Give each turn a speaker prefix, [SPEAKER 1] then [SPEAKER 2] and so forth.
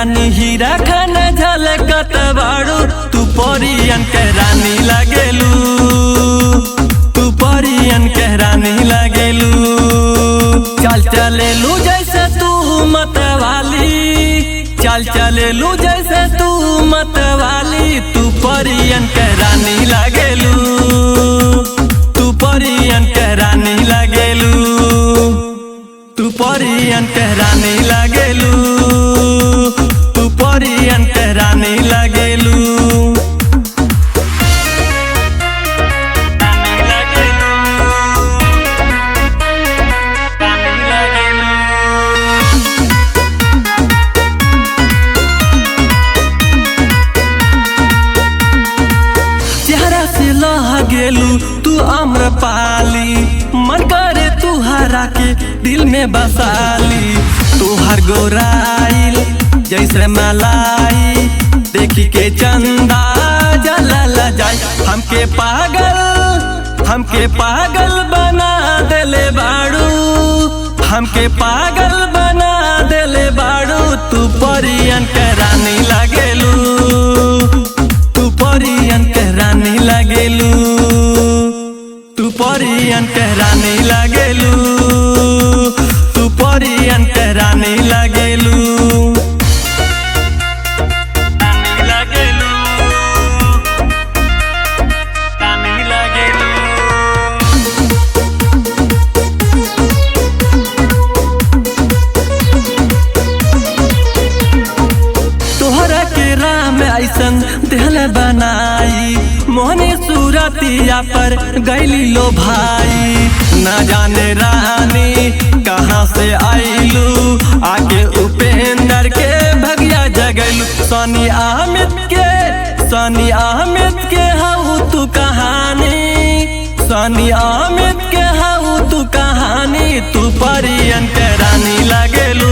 [SPEAKER 1] रानी हीरा खाना झलकत बाड़ू, तू परियन के रानी लागेलू, तू परियन के रानी लागेलू। चल चलेलू जैसे तू मतवाली, चल चलेलू जैसे तू मतवाली, तू परियन के रानी लागेलू, तू परियन के रानी लागेलू, तू परियन के रानी लागेलू, तू परियन के रानी लागेलू। चेहरा से लगेलू तू आम्रपाली, मन करे तू हरा के दिल में बसाली। तू हर गोराइल जैसे मलाई, देखी के चंदा जला जाए। हमके पागल बना देले बाड़ू, हमके पागल बना देले बाड़ू, तू परियन के रानी लागेलू, तू परियन के रानी लागेलू, तू परियन के रानी लागेलू, तू परियन के रानी लागेलू। तोहरा के राम ऐसन दिल बनाई, मोहनी सूरतिया पर गैली लो भाई। न जाने रानी कहाँ से आईलू, आके उपेंद्र के भगिया जगैलू। सनी अहमद के हाउ तू कहानी, सनी अहमद के हाउ तू कहानी, तू परियन के रानी लागेलू।